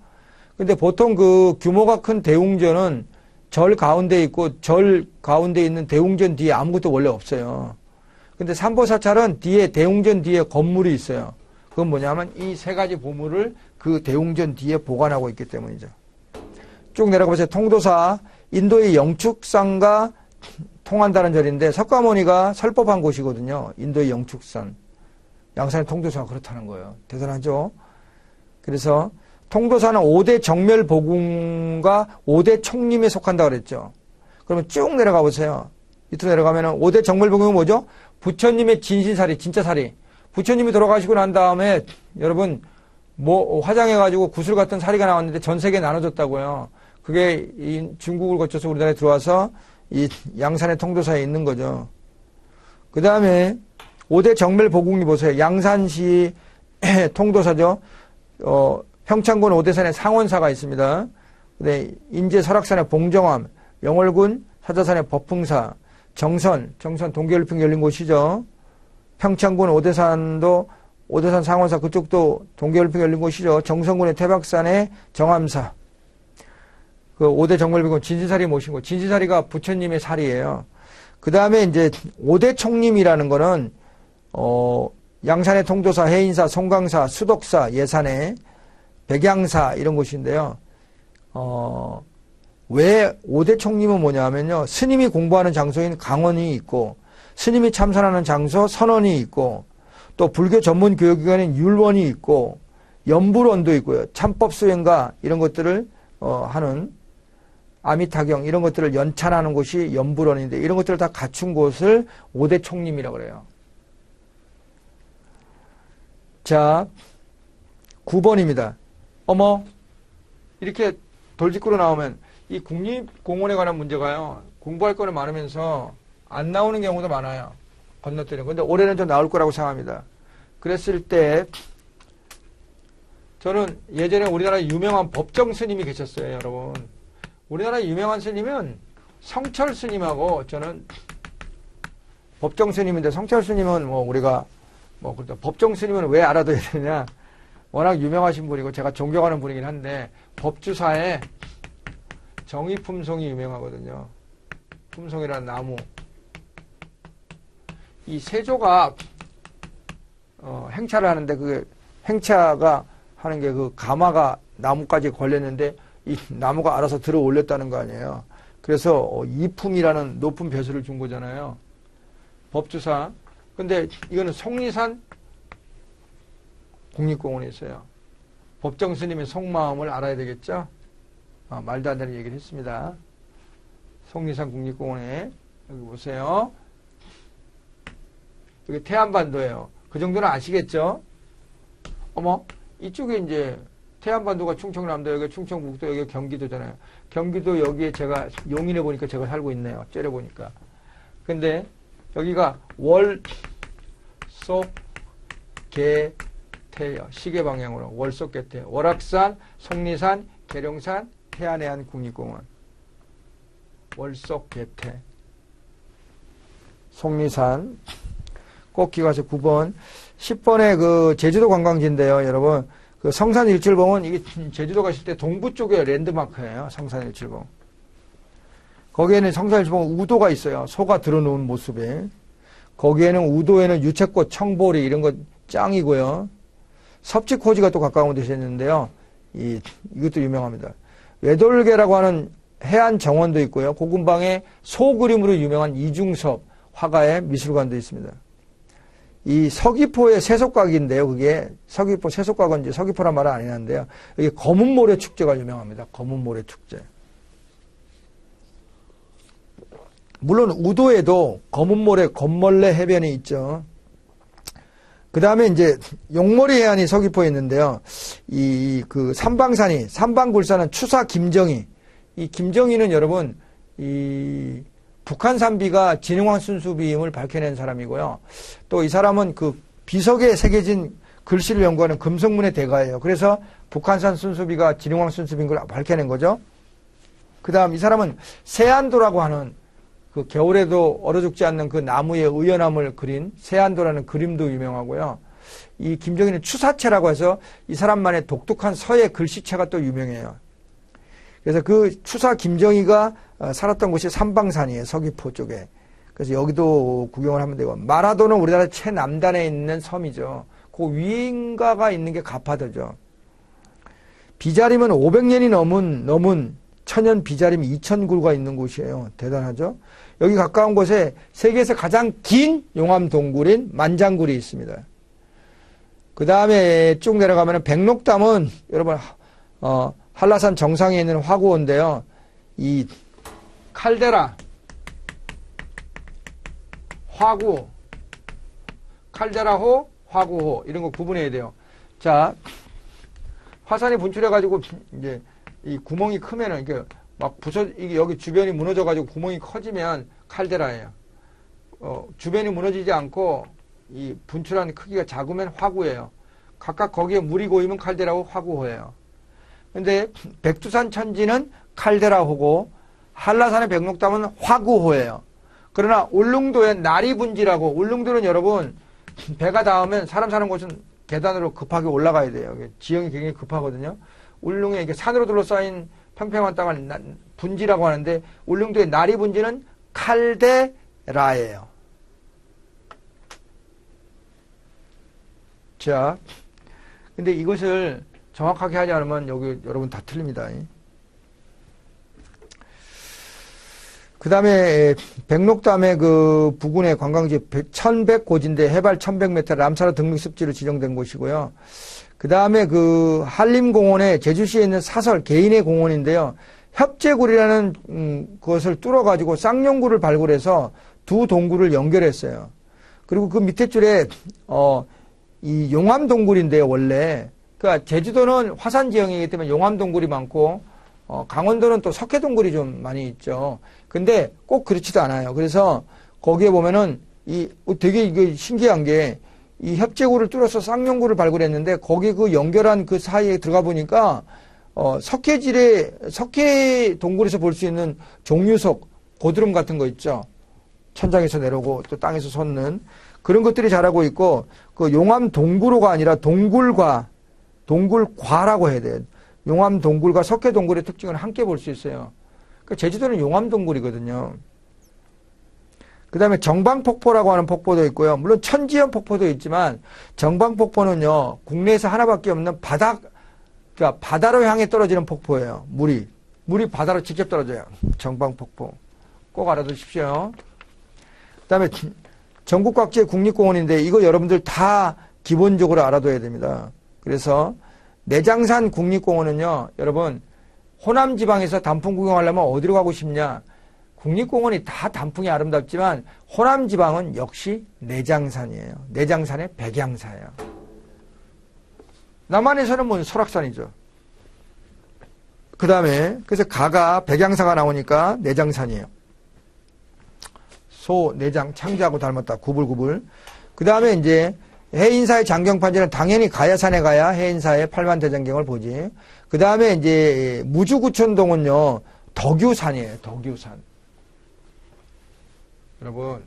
근데 보통 그 규모가 큰 대웅전은 절 가운데 있고 절 가운데 있는 대웅전 뒤에 아무것도 원래 없어요. 근데 삼보사찰은 뒤에 대웅전 뒤에 건물이 있어요. 그건 뭐냐면 이 세 가지 보물을 그 대웅전 뒤에 보관하고 있기 때문이죠. 쭉 내려가 보세요. 통도사, 인도의 영축산과 통한다는 절인데 석가모니가 설법한 곳이거든요. 인도의 영축산. 양산의 통도사가 그렇다는 거예요. 대단하죠? 그래서 통도사는 5대 정멸보궁과 5대 총림에 속한다고 그랬죠. 그러면 쭉 내려가 보세요. 밑으로 내려가면 5대 정멸보궁은 뭐죠? 부처님의 진신사리, 진짜사리. 부처님이 돌아가시고 난 다음에 여러분 뭐 화장해가지고 구슬 같은 사리가 나왔는데 전 세계에 나눠졌다고요. 그게 이 중국을 거쳐서 우리나라에 들어와서 이 양산의 통도사에 있는 거죠. 그 다음에 5대 정멸보궁이 보세요. 양산시 통도사죠. 평창군 오대산에 상원사가 있습니다. 네, 인제 설악산에 봉정암, 영월군 사자산에 법흥사, 정선 동계올림픽 열린 곳이죠. 평창군 오대산도 오대산 상원사 그쪽도 동계올림픽 열린 곳이죠. 정선군의 태박산에 정암사. 그 5대 정멸보궁 진시사리 모신 곳. 진시사리가 부처님의 사리예요. 그 다음에 이제 5대 총림이라는 거는 양산의 통도사, 해인사, 송강사, 수덕사, 예산에 백양사 이런 곳인데요. 왜 5대 총림은 뭐냐면요. 스님이 공부하는 장소인 강원이 있고 스님이 참선하는 장소 선원이 있고 또 불교 전문 교육기관인 율원이 있고 연불원도 있고요. 참법수행가 이런 것들을 하는 아미타경 이런 것들을 연찬하는 곳이 연불원인데 이런 것들을 다 갖춘 곳을 5대 총림이라고 그래요. 자, 9번입니다. 어머, 이렇게 돌직구로 나오면 이 국립공원에 관한 문제가요. 공부할 거는 많으면서 안 나오는 경우도 많아요. 건너뛰는. 근데 올해는 좀 나올 거라고 생각합니다. 그랬을 때 저는 예전에 우리나라 유명한 법정 스님이 계셨어요, 여러분. 우리나라 유명한 스님은 성철 스님하고 저는 법정 스님인데 성철 스님은 뭐 우리가 뭐 법정 스님은 왜 알아둬야 되냐? 워낙 유명하신 분이고 제가 존경하는 분이긴 한데 법주사에 정의품송이 유명하거든요. 품송이라는 나무. 이 세조가 행차를 하는데 그 행차가 하는 게 그 가마가 나무까지 걸렸는데 이 나무가 알아서 들어 올렸다는 거 아니에요. 그래서 이품이라는 높은 벼슬을 준 거잖아요. 법주사. 근데 이거는 속리산 국립공원에 있어요. 법정 스님의 속마음을 알아야 되겠죠? 말도 안 되는 얘기를 했습니다. 속리산 국립공원에 여기 보세요. 여기 태안반도예요. 그 정도는 아시겠죠? 어머, 이쪽에 이제 태안반도가 충청남도, 여기 충청북도, 여기 경기도잖아요. 경기도 여기에 제가 용인에 보니까 제가 살고 있네요. 째려보니까. 근데 여기가 월속계태요. 시계 방향으로 월속계태. 월악산, 속리산, 계룡산, 태안해안 국립공원. 월속계태. 속리산. 꼭 기억하세요. 9번. 10번에 그 제주도 관광지인데요, 여러분. 그 성산일출봉은 이게 제주도 가실 때 동부 쪽에 랜드마크예요. 성산일출봉. 거기에는 성산일출봉 우도가 있어요. 소가 들어놓은 모습에. 거기에는 우도에는 유채꽃, 청보리 이런 거 짱이고요. 섭지코지가 또 가까운 곳에 있는데요. 이것도 유명합니다. 외돌개라고 하는 해안 정원도 있고요. 그 근방에 소 그림으로 유명한 이중섭 화가의 미술관도 있습니다. 이 서귀포의 세속각인데요. 그게 서귀포 세속각은 이제 서귀포란 말은 아니는데요. 이게 검은모래 축제가 유명합니다. 검은모래 축제. 물론 우도에도 검은모래 검멀래 해변이 있죠. 그 다음에 이제 용머리 해안이 서귀포에 있는데요. 그 삼방산이 삼방굴산은 추사 김정희. 이 김정희는 여러분 북한 산비가 진흥황 순수비임을 밝혀낸 사람이고요. 또 이 사람은 그 비석에 새겨진 글씨를 연구하는 금성문의 대가예요. 그래서 북한산 순수비가 진흥황 순수비인 걸 밝혀낸 거죠. 그 다음 이 사람은 세안도라고 하는 그 겨울에도 얼어 죽지 않는 그 나무의 의연함을 그린 세안도라는 그림도 유명하고요. 이 김정희는 추사체라고 해서 이 사람만의 독특한 서예 글씨체가 또 유명해요. 그래서 그 추사 김정희가 살았던 곳이 삼방산이에요. 서귀포 쪽에. 그래서 여기도 구경을 하면 되고, 마라도는 우리나라 최남단에 있는 섬이죠. 그 위인가가 있는 게 가파도죠. 비자림은 500년이 넘은 천연 비자림 2,000그루가 있는 곳이에요. 대단하죠. 여기 가까운 곳에 세계에서 가장 긴 용암 동굴인 만장굴이 있습니다. 그 다음에 쭉 내려가면 백록담은 여러분 한라산 정상에 있는 화구호인데요. 이 칼데라, 화구, 칼데라호, 화구호 이런 거 구분해야 돼요. 자, 화산이 분출해가지고 이제 이 구멍이 크면은 이게 막 이게 여기 주변이 무너져가지고 구멍이 커지면 칼데라예요. 주변이 무너지지 않고 이 분출한 크기가 작으면 화구예요. 각각 거기에 물이 고이면 칼데라호, 화구호예요. 근데 백두산 천지는 칼데라호고 한라산의 백록담은 화구호예요. 그러나 울릉도의 나리분지라고, 울릉도는 여러분 배가 닿으면 사람 사는 곳은 계단으로 급하게 올라가야 돼요. 지형이 굉장히 급하거든요. 울릉에 이렇게 산으로 둘러싸인 평평한 땅을 분지라고 하는데 울릉도의 나리분지는 칼데라예요. 자, 근데 이것을 정확하게 하지 않으면 여기 여러분 다 틀립니다. 그 다음에 백록담의 그 부근의 관광지 1100고지인데 해발 1100m 람사르 등록습지로 지정된 곳이고요. 그 다음에 그 한림공원에 제주시에 있는 사설 개인의 공원인데요. 협재굴이라는 것을 뚫어가지고 쌍용굴을 발굴해서 두 동굴을 연결했어요. 그리고 그 밑에 줄에 이 용암동굴인데요. 원래 그러니까 제주도는 화산 지형이기 때문에 용암동굴이 많고 강원도는 또 석회동굴이 좀 많이 있죠. 근데 꼭 그렇지도 않아요. 그래서 거기에 보면은 되게 이게 신기한 게 이 협재굴을 뚫어서 쌍용굴을 발굴했는데 거기 그 연결한 그 사이에 들어가 보니까 석회 동굴에서 볼 수 있는 종유석 고드름 같은 거 있죠. 천장에서 내려오고 또 땅에서 솟는 그런 것들이 자라고 있고 그 용암 동굴호가 아니라 동굴과라고 해야 돼요. 용암 동굴과 석회 동굴의 특징을 함께 볼 수 있어요. 그러니까 제주도는 용암 동굴이거든요. 그 다음에 정방폭포라고 하는 폭포도 있고요. 물론 천지연 폭포도 있지만 정방폭포는요, 국내에서 하나밖에 없는 그러니까 바다로 향해 떨어지는 폭포예요. 물이 바다로 직접 떨어져요. 정방폭포. 꼭 알아두십시오. 그 다음에 전국 각지의 국립공원인데 이거 여러분들 다 기본적으로 알아둬야 됩니다. 그래서 내장산 국립공원은요, 여러분, 호남 지방에서 단풍 구경하려면 어디로 가고 싶냐? 국립공원이 다 단풍이 아름답지만 호남 지방은 역시 내장산이에요. 내장산의 백양사예요. 남한에서는 뭐 설악산이죠. 그 다음에 그래서 가가 백양사가 나오니까 내장산이에요. 소, 내장, 창자하고 닮았다. 구불구불. 그 다음에 이제 해인사의 장경판지는 당연히 가야산에 가야 해인사의 팔만대장경을 보지. 그 다음에 이제 무주구천동은요, 덕유산이에요. 덕유산. 여러분,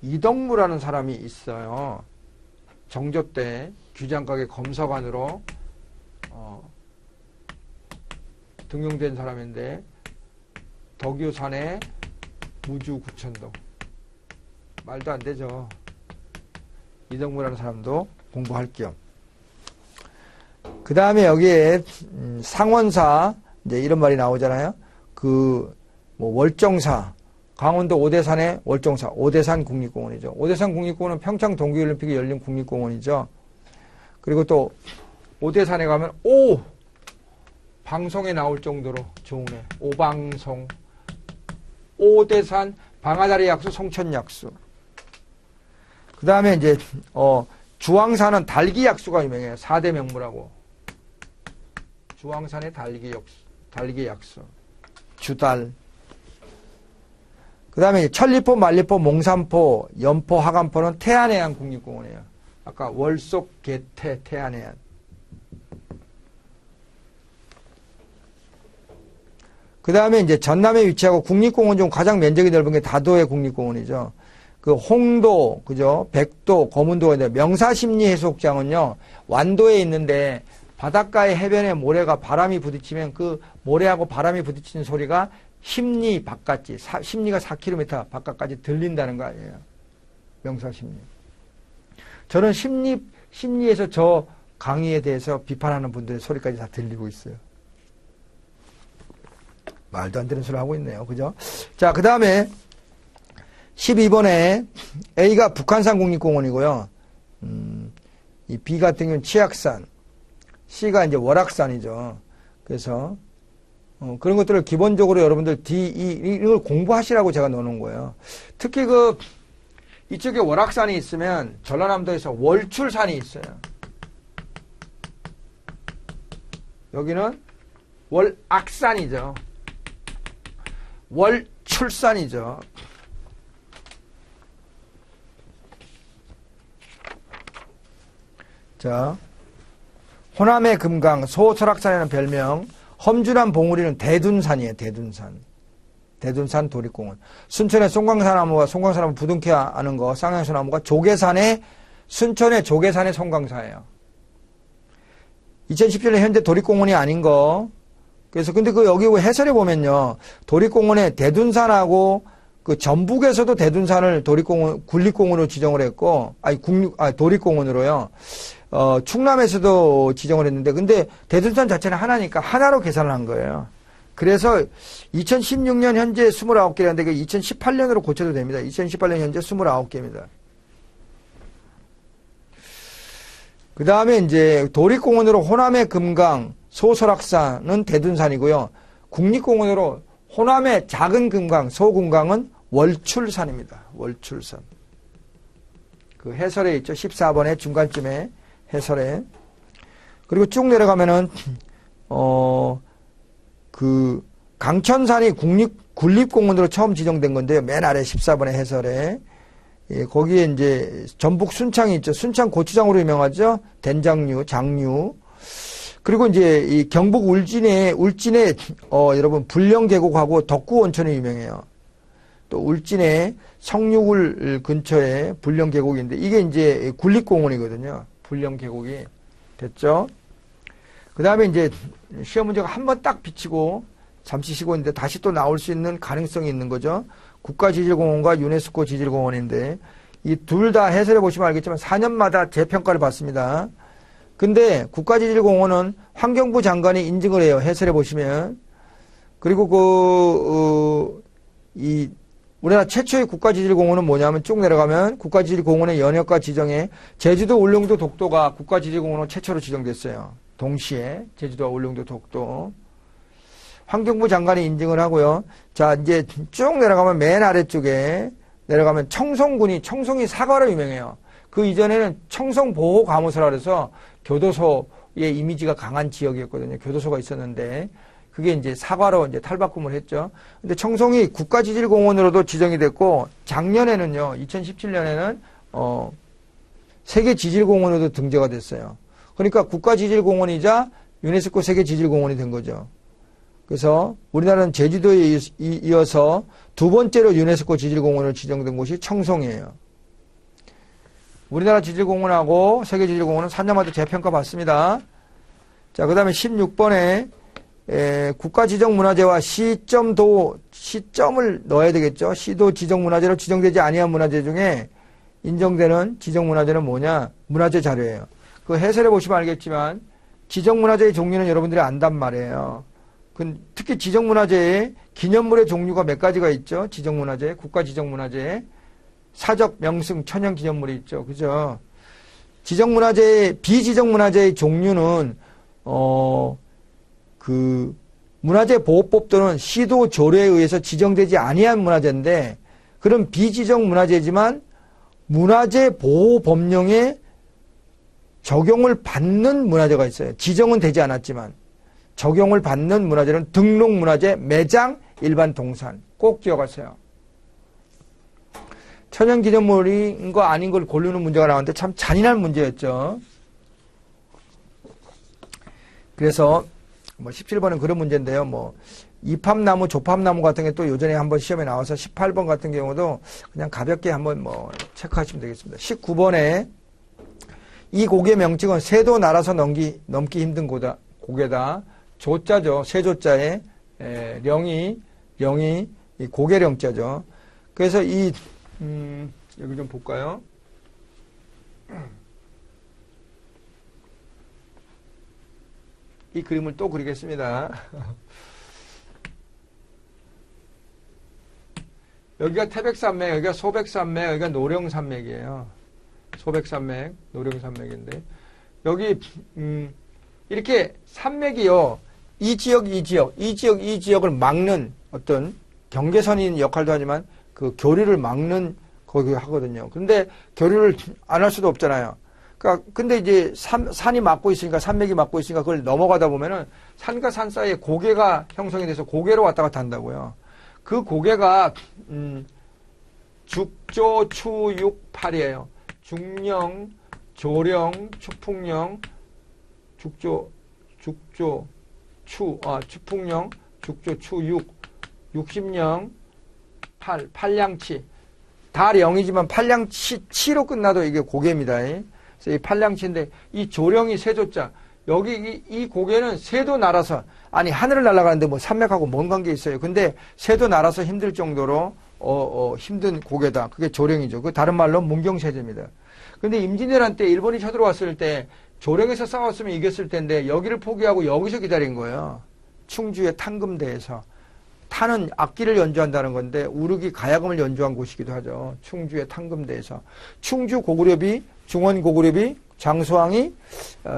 이덕무라는 사람이 있어요. 정조 때 규장각의 검사관으로 등용된 사람인데 덕유산의 무주구천동. 말도 안 되죠. 이덕무라는 사람도 공부할 겸. 그 다음에 여기에 상원사 이제 이런 말이 나오잖아요. 뭐 월정사, 강원도 오대산의 월정사, 오대산 국립공원이죠. 오대산 국립공원은 평창 동계올림픽이 열린 국립공원이죠. 그리고 또 오대산에 가면 방송에 나올 정도로 좋으네. 오방송, 오대산, 방아다리 약수, 송천 약수. 그 다음에 이제 주황산은 달기 약수가 유명해요. 4대 명물하고. 주황산의 달기 약수, 주달. 그 다음에 천리포, 만리포, 몽산포, 연포, 하간포는 태안해안 국립공원이에요. 아까 월속, 개태, 태안해안. 그 다음에 이제 전남에 위치하고 국립공원 중 가장 면적이 넓은 게 다도해 국립공원이죠. 그 홍도, 그죠? 백도, 거문도가 있는데 명사심리해수욕장은요, 완도에 있는데 바닷가의 해변에 모래가 바람이 부딪히면 그 모래하고 바람이 부딪히는 소리가 심리 바깥지, 심리가 4km 바깥까지 들린다는 거 아니에요. 명사심리. 저는 심리에서 저 강의에 대해서 비판하는 분들의 소리까지 다 들리고 있어요. 말도 안 되는 소리 하고 있네요. 그죠? 자, 그 다음에 12번에 A가 북한산 국립공원이고요. 이 B 같은 경우는 치악산, C가 이제 월악산이죠. 그래서 그런 것들을 기본적으로 여러분들 D, E 이걸 공부하시라고 제가 넣어놓은 거예요. 특히 이쪽에 월악산이 있으면 전라남도에서 월출산이 있어요. 여기는 월악산이죠. 월출산이죠. 자, 호남의 금강, 소설악산이라는 별명, 험준한 봉우리는 대둔산이에요. 대둔산 도립공원. 순천의 송광사나무와 송광사나무 부둥켜 아는 거, 쌍향소나무가 순천의 조계산의 송광사예요. 2017년 현재 도립공원이 아닌 거. 그래서 근데 여기 해설에 보면요. 도립공원에 대둔산하고 전북에서도 대둔산을 군립공원으로 지정을 했고, 도립공원으로요. 충남에서도 지정을 했는데, 근데 대둔산 자체는 하나니까 하나로 계산을 한 거예요. 그래서 2016년 현재 29개라는데 2018년으로 고쳐도 됩니다. 2018년 현재 29개입니다. 그 다음에 이제 도립공원으로 호남의 금강, 소설악산은 대둔산이고요. 국립공원으로 호남의 작은 금강, 소금강은 월출산입니다. 월출산. 그 해설에 있죠. 14번에 중간쯤에 해설에. 그리고 쭉 내려가면은 강천산이 군립공원으로 처음 지정된 건데요. 맨 아래 14번의 해설에. 예, 거기에 이제 전북 순창이 있죠. 순창 고추장으로 유명하죠. 된장류, 장류. 그리고 이제 이 경북 울진에 여러분 불령계곡하고 덕구온천이 유명해요. 또 울진에 성육을 근처에 불령계곡인데 이게 이제 군립공원이거든요. 불령계곡이 됐죠. 그 다음에 이제 시험 문제가 한 번 딱 비치고 잠시 쉬고 있는데 다시 또 나올 수 있는 가능성이 있는 거죠. 국가지질공원과 유네스코 지질공원인데 이 둘 다 해설해 보시면 알겠지만 4년마다 재평가를 받습니다. 근데 국가지질공원은 환경부 장관이 인증을 해요. 해설해 보시면. 그리고 우리나라 최초의 국가지질공원은 뭐냐면 쭉 내려가면 국가지질공원의 연역과 지정에 제주도, 울릉도, 독도가 국가지질공원으로 최초로 지정됐어요. 동시에 제주도와 울릉도, 독도. 환경부 장관이 인증을 하고요. 자, 이제 쭉 내려가면 맨 아래쪽에 내려가면 청송이 사과로 유명해요. 그 이전에는 청송보호감호소라 그래서 교도소의 이미지가 강한 지역이었거든요. 교도소가 있었는데 그게 이제 사과로 이제 탈바꿈을 했죠. 근데 청송이 국가지질공원으로도 지정이 됐고 작년에는요, 2017년에는 세계지질공원으로도 등재가 됐어요. 그러니까 국가지질공원이자 유네스코 세계지질공원이 된 거죠. 그래서 우리나라는 제주도에 이어서 두 번째로 유네스코 지질공원으로 지정된 곳이 청송이에요. 우리나라 지질공원하고 세계지질공원은 4년마다 재평가 받습니다. 자, 그 다음에 16번에 국가지정문화재와 시점을 넣어야 되겠죠. 시도 지정문화재로 지정되지 아니한 문화재 중에 인정되는 지정문화재는 뭐냐? 문화재 자료예요. 그 해설해 보시면 알겠지만 지정문화재의 종류는 여러분들이 안단 말이에요. 특히 지정문화재에 기념물의 종류가 몇 가지가 있죠. 지정문화재, 국가지정문화재, 사적, 명승, 천연 기념물이 있죠. 그죠? 비지정문화재의 종류는 문화재보호법 또는 시도 조례에 의해서 지정되지 아니한 문화재인데 그런 비지정문화재지만 문화재보호법령에 적용을 받는 문화재가 있어요. 지정은 되지 않았지만 적용을 받는 문화재는 등록문화재, 매장, 일반 동산. 꼭 기억하세요. 천연기념물인 거 아닌 걸 고르는 문제가 나왔는데 참 잔인한 문제였죠. 그래서 17번은 그런 문제인데요. 이팝나무, 조팝나무 같은 게 또 요전에 한번 시험에 나와서 18번 같은 경우도 그냥 가볍게 한번 뭐 체크하시면 되겠습니다. 19번에 이 고개 명칭은 새도 날아서 넘기 힘든 고개다. 조자죠. 세조자에 령이 이 고개령자죠. 그래서 여기 좀 볼까요? 이 그림을 또 그리겠습니다. 여기가 태백산맥, 여기가 소백산맥, 여기가 노령산맥이에요. 소백산맥, 노령산맥인데 여기 이렇게 산맥이요. 이 지역을 막는 어떤 경계선인 역할도 하지만 그 교류를 막는 거기 하거든요. 근데 교류를 안 할 수도 없잖아요. 그러니까 근데 이제 산이 막고 있으니까 산맥이 막고 있으니까 그걸 넘어가다 보면은 산과 산 사이에 고개가 형성이 돼서 고개로 왔다 갔다 한다고요. 그 고개가 죽조, 추, 육, 팔이에요. 중령, 조령, 추풍령, 추풍령, 죽조, 추, 육, 육십령, 팔량치. 다 령이지만 팔량치로 끝나도 이게 고개입니다. 그래서 이 팔량치인데 이 조령이 세조자. 여기 이 고개는 새도 날아서 아니 하늘을 날아가는데 뭐 산맥하고 뭔 관계 있어요. 근데 새도 날아서 힘들 정도로 힘든 고개다. 그게 조령이죠. 그 다른 말로 문경세제입니다. 근데 임진왜란 때 일본이 쳐들어왔을 때 조령에서 싸웠으면 이겼을 텐데 여기를 포기하고 여기서 기다린 거예요. 충주의 탕금대에서. 타는 악기를 연주한다는 건데 우르기 가야금을 연주한 곳이기도 하죠. 충주의 탕금대에서. 충주 고구려비, 중원 고구려비 장수왕이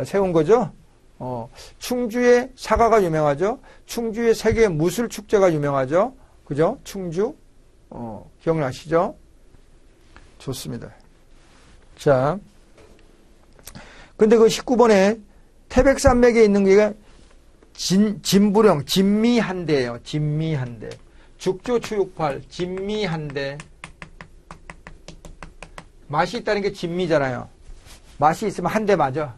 세운 거죠. 충주의 사과가 유명하죠. 충주의 세계 무술 축제가 유명하죠. 그죠? 충주. 기억나시죠? 좋습니다. 자. 근데 그 19번에 태백산맥에 있는 게 진부령, 진미한대예요. 진미한대. 죽조추육팔, 진미한대. 맛이 있다는 게 진미잖아요. 맛이 있으면 한 대 맞아.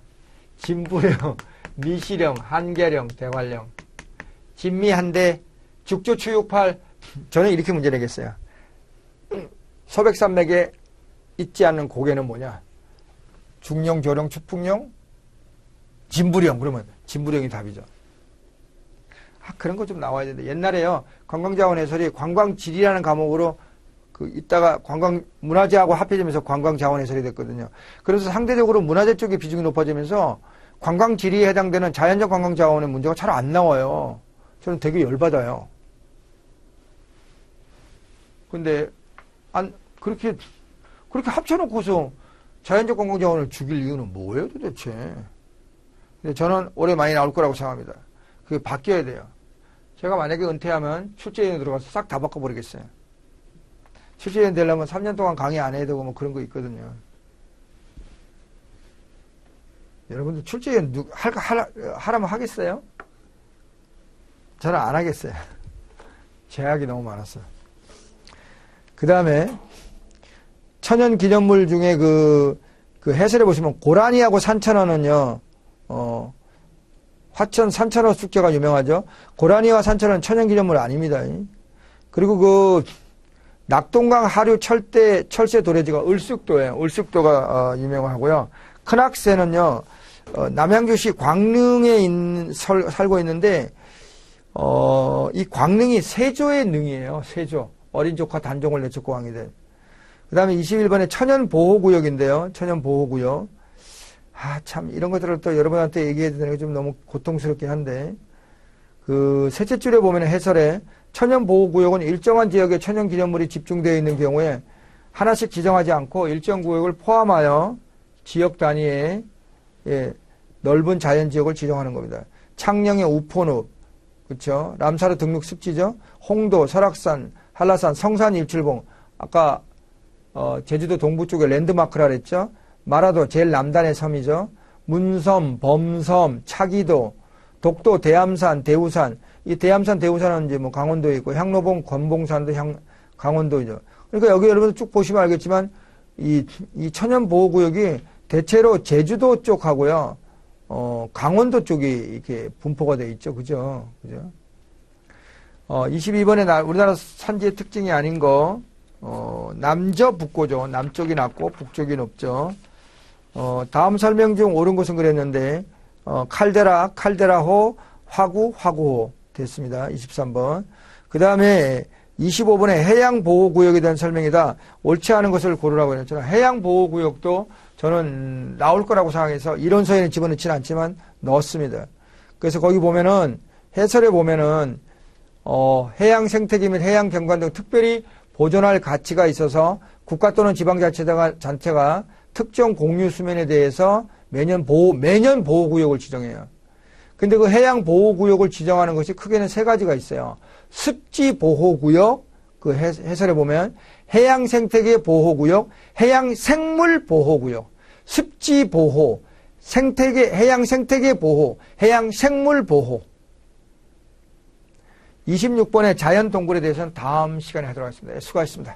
진부령, 미시령, 한계령, 대관령. 진미한대, 죽조추육팔. 저는 이렇게 문제 내겠어요. 소백산맥에 있지 않는 고개는 뭐냐? 중령, 조령, 추풍령, 진부령. 그러면 진부령이 답이죠. 그런 거 좀 나와야 되는데 옛날에요 관광자원 해설이 관광지리라는 과목으로 이따가 문화재하고 합해지면서 관광자원 해설이 됐거든요. 그래서 상대적으로 문화재 쪽의 비중이 높아지면서 관광지리에 해당되는 자연적 관광자원의 문제가 잘 안 나와요. 저는 되게 열받아요. 근데 그렇게 합쳐놓고서 자연적 관광자원을 죽일 이유는 뭐예요 도대체? 근데 저는 올해 많이 나올 거라고 생각합니다. 그게 바뀌어야 돼요. 제가 만약에 은퇴하면 출제위원회 들어가서 싹 다 바꿔버리겠어요. 출제위원 되려면 3년 동안 강의 안 해야 되고 뭐 그런 거 있거든요. 여러분들 출제위원 하라면 하겠어요? 저는 안 하겠어요. 제약이 너무 많았어. 그 다음에 천연기념물 중에 그 해설해 보시면 고라니하고 산천어는요, 화천 산천어 숙제가 유명하죠. 고라니와 산천어는 천연기념물 아닙니다. 그리고 낙동강 하류 철새 도래지가 을숙도예요. 을숙도가 유명하고요. 큰악새는요, 남양주시 광릉에 살고 있는데 이 광릉이 세조의 능이에요. 세조. 어린 조카 단종을 내쫓고 왕이 된. 그 다음에 21번에 천연보호구역인데요. 천연보호구역. 참, 이런 것들을 또 여러분한테 얘기해야 되는 게 좀 너무 고통스럽긴 한데, 셋째 줄에 보면 해설에 천연보호구역은 일정한 지역에 천연기념물이 집중되어 있는 경우에 하나씩 지정하지 않고 일정 구역을 포함하여 지역 단위의 넓은 자연지역을 지정하는 겁니다. 창녕의 우포늪, 그쵸? 람사르 등록 습지죠? 홍도, 설악산, 한라산, 성산, 일출봉. 아까, 제주도 동부 쪽에 랜드마크라 그랬죠? 마라도 제일 남단의 섬이죠. 문섬, 범섬, 차기도, 독도, 대암산, 대우산. 이 대암산, 대우산은 이제 뭐 강원도에 있고, 향로봉, 권봉산도 강원도이죠. 그러니까 여기 여러분들 쭉 보시면 알겠지만, 이 천연보호구역이 대체로 제주도 쪽하고요, 강원도 쪽이 이렇게 분포가 되어 있죠. 그죠? 그죠? 22번에 우리나라 산지의 특징이 아닌 거, 남저북고죠. 남쪽이 낮고 북쪽이 높죠. 다음 설명 중 옳은 것은 그랬는데, 칼데라, 칼데라호, 화구, 화구호 됐습니다. 23번. 그 다음에 25번에 해양보호구역에 대한 설명이다. 옳지 않은 것을 고르라고 했잖아요. 해양보호구역도 저는 나올 거라고 생각해서 이론서에는 집어넣지는 않지만 넣었습니다. 그래서 거기 보면은 해설에 보면은 해양 생태계 및 해양 경관 등 특별히 보존할 가치가 있어서 국가 또는 지방자치단체가 특정 공유 수면에 대해서 매년 보호구역을 지정해요. 근데 그 해양 보호구역을 지정하는 것이 크게는 세 가지가 있어요. 습지 보호구역, 그 해설에 보면 해양 생태계 보호구역, 해양 생물 보호구역, 습지 보호, 해양 생태계 보호, 해양 생물 보호. 26번의 자연 동굴에 대해서는 다음 시간에 하도록 하겠습니다. 수고하셨습니다.